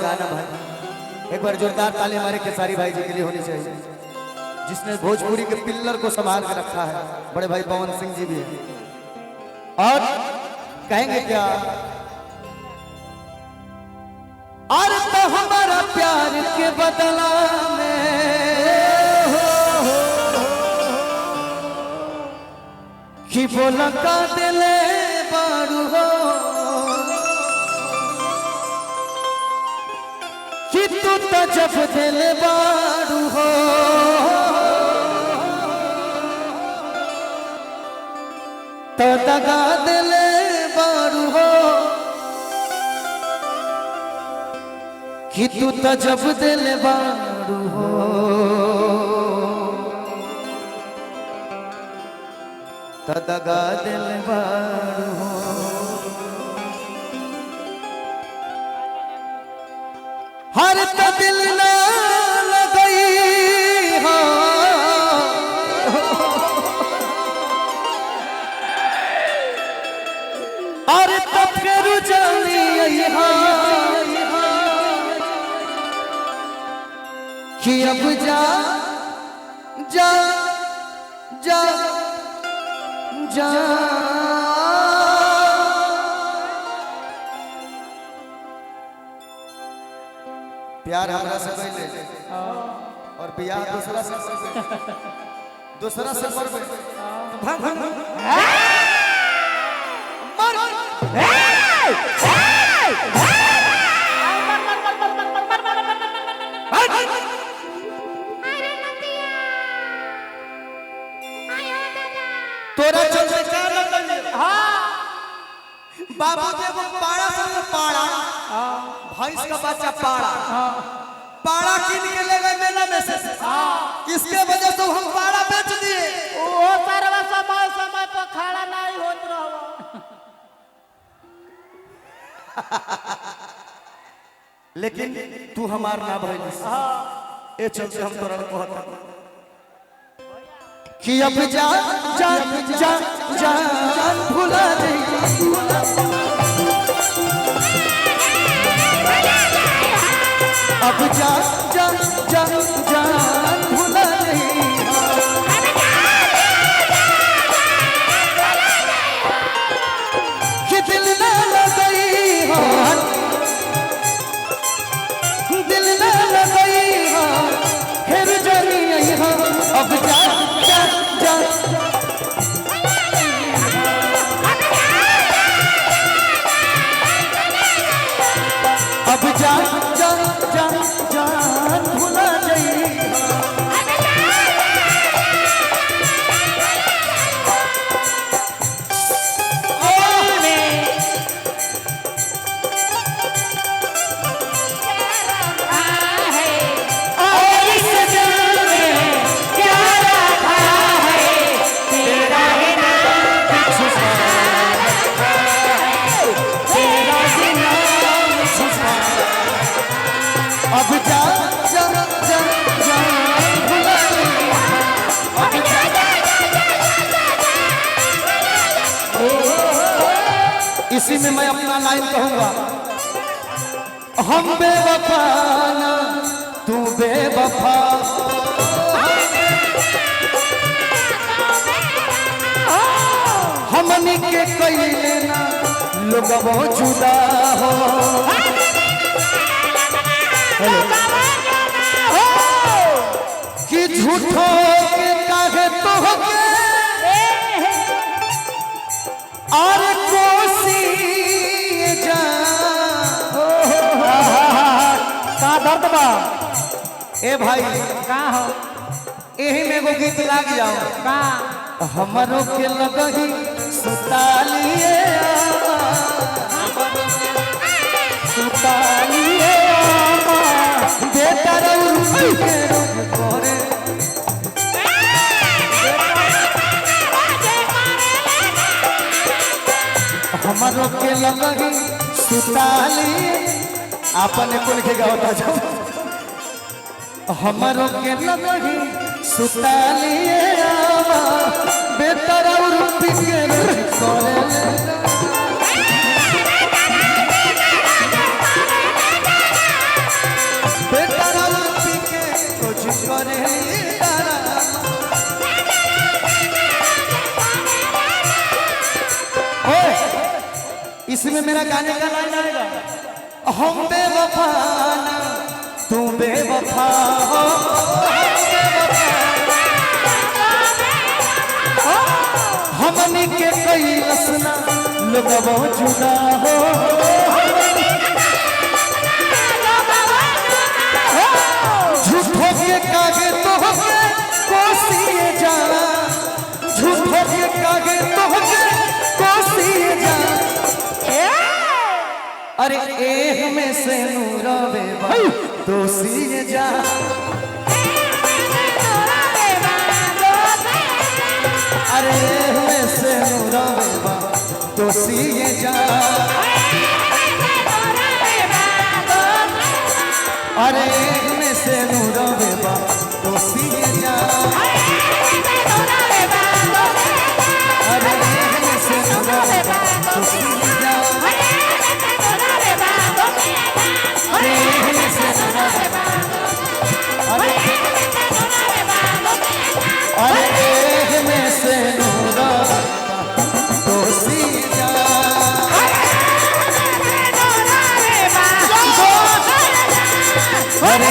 गाना भाई, एक बार जोरदार ताली हमारे खेसारी भाई जी के लिए होनी चाहिए, जिसने भोजपुरी के पिल्लर को संभाल के रखा है। बड़े भाई पवन सिंह जी भी है। और कहेंगे क्या, और तो हमारा प्यार के बदला में कि बोला का दिले बारू हो कि तू तो जब दिल बारू हो तो दगा दिल बारू हो कि तू तो जब दिल बारू हो तो दगा दिल बारू हो। हर तो दिल ना लगई हो और तो फिर जानी हो कि अब जा जा जा जा प्यार हमरा से पहले और बियाह दूसरा से करबे भग भग मर तोरा चलते का लगन। हां बाबू के वो पाड़ा से पाड़ा, भैंस का बच्चा पाड़ा, पाड़ा किन के ले गए मेला में से। इसके वजह से हम पाड़ा बेच दिए। ओ सरवा समय समय पर खड़ा नहीं होत रहो। लेकिन तू हमार ना भइलिस। ए चलते हम तोरा कहत कि अब जा जा जा जान भुला दे, अब जा जा जा जान भुला दे, कि दिल ना लगई हो, दिल ना लगई हो, फिर जानी आई हो। अब जा जा जा अब जा जा जा जान भुला जाई। अब जा जा जा जान भुला जाई। इसी में मैं अपना लाइन कहूंगा, हम बेवफा ना तू बेवफा, हमनी के कइले ना लोगवा जुदा हो, कि झूठो के काहे तो के और कोसी जा का दर्द बा। ए भाई का हो यही में एगो गीत लाग जाओ का हमरो के लगही सुतालिए सुतालिए बेटा रउती के रोग करे हमरो के लगही सुतालिए आपन कुल के गावता जाओ हमरो के लगही सुतालिए बेटा रउती के रोग करे इसमें मेरा गाने का लाइन आएगा, हम बेवफा ना तू बेवफा हो, हमनी के कई असना लोगवा जुदा हो, झूठों के कागे तो के कोसिए जा, झूठों के कागे तो के कोसिए जा, अरे एह में से नूरावे भाई दोषी जा, अरे एह में से नूरावे भाई दोषी जा, अरे एह में से नूरावे भाई दोषी जा, अरे एह में से नूरावे भाई दोषी जा, अरे एह में से नूरा दोषी जा, अरे